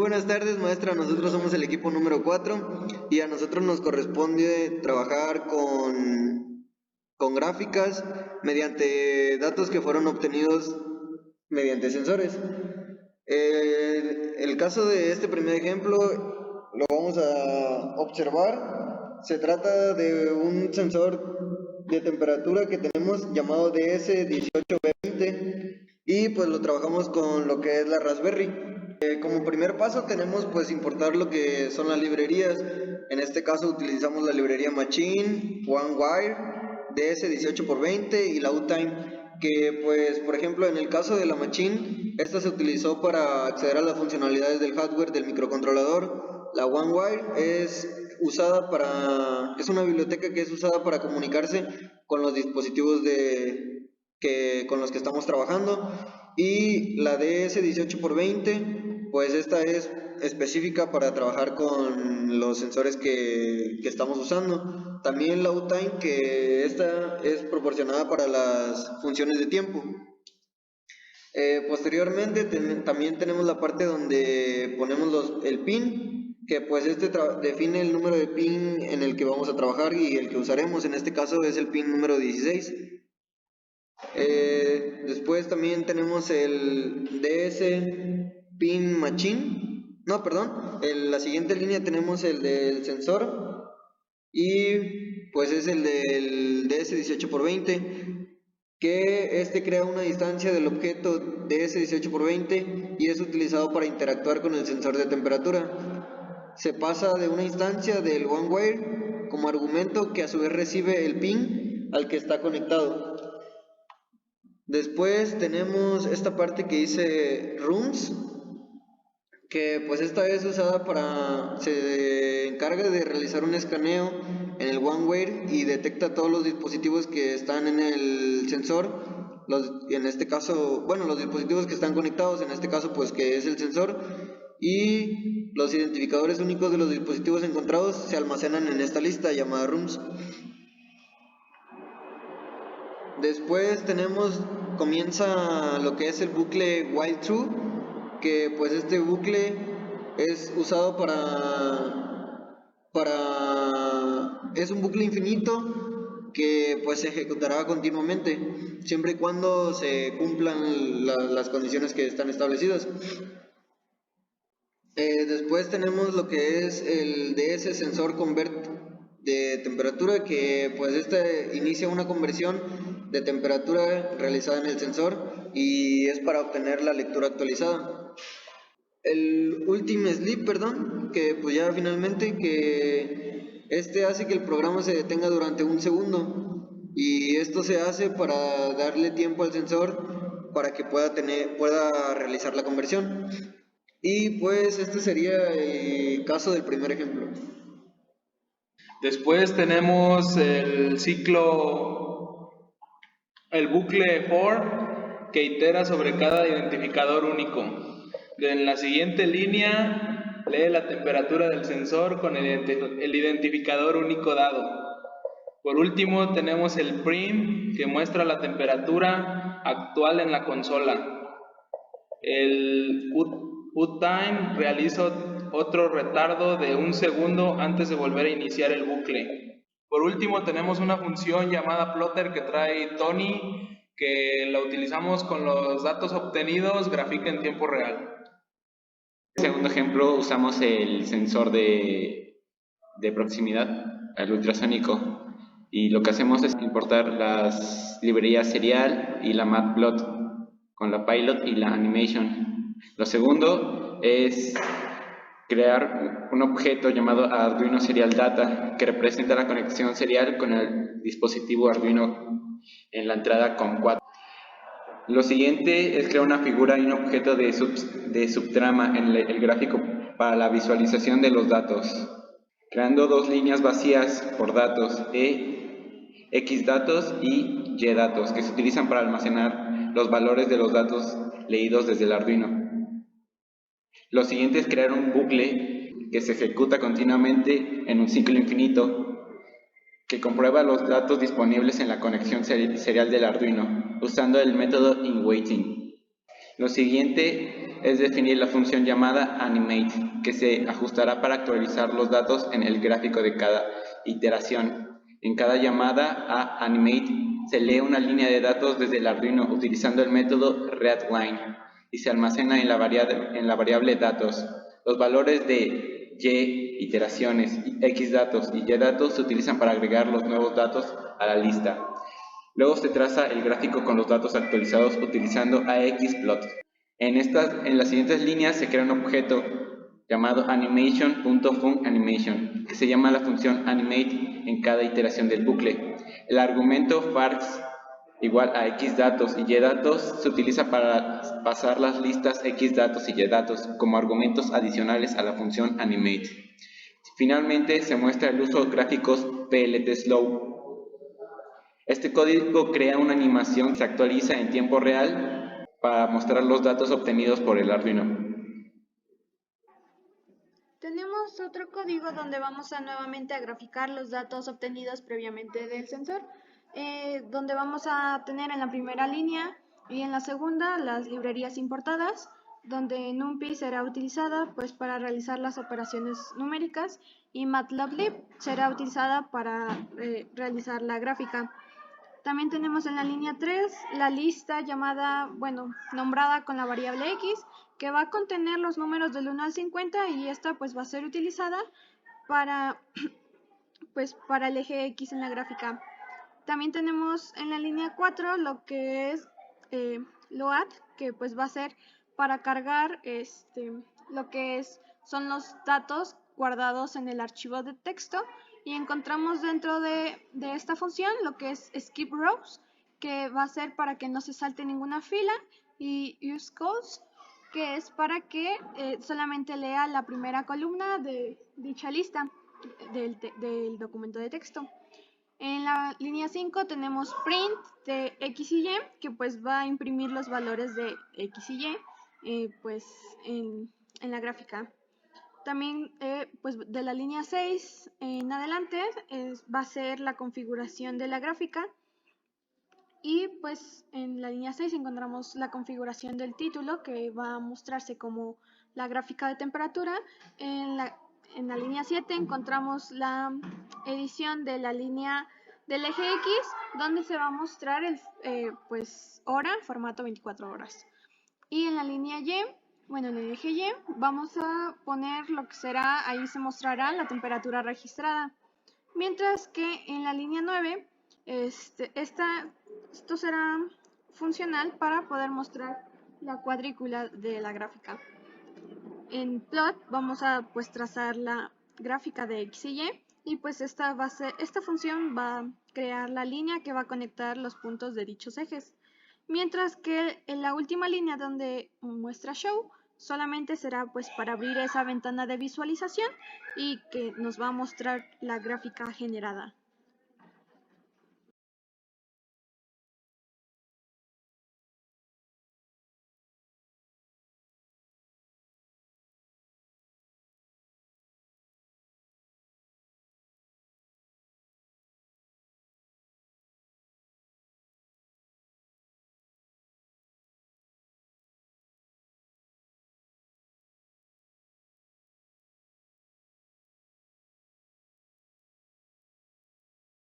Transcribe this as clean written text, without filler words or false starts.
buenas tardes, maestra. Nosotros somos el equipo número 4 y a nosotros nos corresponde trabajar con gráficas mediante datos que fueron obtenidos mediante sensores. El caso de este primer ejemplo lo vamos a observar. Se trata de un sensor de temperatura que tenemos llamado DS18B20 y pues lo trabajamos con lo que es la Raspberry. Como primer paso tenemos pues importar lo que son las librerías. En este caso utilizamos la librería Machine, OneWire, DS18x20 y la UTime, que pues por ejemplo en el caso de la Machine, esta se utilizó para acceder a las funcionalidades del hardware del microcontrolador. La OneWire es una biblioteca que es usada para comunicarse con los dispositivos con los que estamos trabajando, y la DS18x20 pues esta es específica para trabajar con los sensores que estamos usando. También la UTime, que esta es proporcionada para las funciones de tiempo. Posteriormente también tenemos la parte donde ponemos el pin, que pues define el número de pin en el que vamos a trabajar y el que usaremos. En este caso es el pin número 16. Después también tenemos el DS Pin Machine. No, perdón. En la siguiente línea tenemos el del sensor y pues es el del DS18x20, que crea una distancia del objeto DS18x20 y es utilizado para interactuar con el sensor de temperatura. Se pasa de una instancia del OneWire como argumento que a su vez recibe el pin al que está conectado. Después tenemos esta parte que dice Rooms, que pues esta es usada se encarga de realizar un escaneo en el OneWire y detecta todos los dispositivos que están en el sensor, en este caso, bueno, los dispositivos que están conectados, en este caso pues que es el sensor, y los identificadores únicos de los dispositivos encontrados se almacenan en esta lista llamada Rooms. Después comienza lo que es el bucle while true, que pues este bucle es usado es un bucle infinito que pues se ejecutará continuamente, siempre y cuando se cumplan las condiciones que están establecidas. Después tenemos lo que es el DS Sensor Convert de temperatura, que pues inicia una conversión de temperatura realizada en el sensor y es para obtener la lectura actualizada. El Ultimate Sleep, que pues ya finalmente que hace que el programa se detenga durante un segundo, y esto se hace para darle tiempo al sensor para que pueda realizar la conversión. Y pues este sería el caso del primer ejemplo. Después tenemos el bucle for, que itera sobre cada identificador único. En la siguiente línea lee la temperatura del sensor con el identificador único dado. Por último tenemos el prim, que muestra la temperatura actual en la consola. El UTime realiza otro retardo de un segundo antes de volver a iniciar el bucle. Por último tenemos una función llamada plotter que trae Tony, que la utilizamos con los datos obtenidos, grafica en tiempo real. En el segundo ejemplo usamos el sensor de proximidad, el ultrasónico, y lo que hacemos es importar las librerías serial y la matplot con la pilot y la animation. Lo segundo es crear un objeto llamado Arduino Serial Data, que representa la conexión serial con el dispositivo Arduino en la entrada COM4. Lo siguiente es crear una figura y un objeto de subtrama en el gráfico para la visualización de los datos, creando dos líneas vacías por datos, X datos y Y datos, que se utilizan para almacenar los valores de los datos leídos desde el Arduino. Lo siguiente es crear un bucle que se ejecuta continuamente en un ciclo infinito, que comprueba los datos disponibles en la conexión serial del Arduino, usando el método inWaiting. Lo siguiente es definir la función llamada animate, que se ajustará para actualizar los datos en el gráfico de cada iteración. En cada llamada a animate se lee una línea de datos desde el Arduino utilizando el método readLine y se almacena en la variable datos. Los valores de y iteraciones, x datos y y datos se utilizan para agregar los nuevos datos a la lista. Luego se traza el gráfico con los datos actualizados utilizando AXPlot. En las siguientes líneas se crea un objeto llamado animation.funAnimation, que se llama la función animate en cada iteración del bucle. El argumento farx igual a x datos y y datos se utiliza para pasar las listas x datos y y datos como argumentos adicionales a la función animate. Finalmente se muestra el uso de gráficos PLT-Slow. Este código crea una animación que se actualiza en tiempo real para mostrar los datos obtenidos por el Arduino. Tenemos otro código donde vamos a nuevamente a graficar los datos obtenidos previamente del sensor, donde vamos a tener en la primera línea y en la segunda las librerías importadas, donde NumPy será utilizada pues para realizar las operaciones numéricas y MATLABLib será utilizada para realizar la gráfica. También tenemos en la línea 3 la lista nombrada con la variable x, que va a contener los números del 1 al 50 y esta pues va a ser utilizada para, para el eje x en la gráfica. También tenemos en la línea 4 lo que es load, que pues va a ser para cargar lo que son los datos guardados en el archivo de texto, y encontramos dentro de esta función lo que es skip rows, que va a ser para que no se salte ninguna fila, y useCalls, que es para que solamente lea la primera columna de dicha lista del documento de texto. En la línea 5 tenemos print de x y y, que pues va a imprimir los valores de x y y en la gráfica. También pues de la línea 6 en adelante va a ser la configuración de la gráfica, y pues en la línea 6 encontramos la configuración del título, que va a mostrarse como la gráfica de temperatura. En la línea 7 encontramos la edición de la línea del eje X, donde se va a mostrar el hora, formato 24 horas. Y en la línea Y, en el eje Y, vamos a poner lo que será, ahí se mostrará la temperatura registrada. Mientras que en la línea 9, esto será funcional para poder mostrar la cuadrícula de la gráfica. En plot vamos a trazar la gráfica de x y y pues esta función va a crear la línea que va a conectar los puntos de dichos ejes. Mientras que en la última línea donde muestra show solamente será para abrir esa ventana de visualización y que nos va a mostrar la gráfica generada.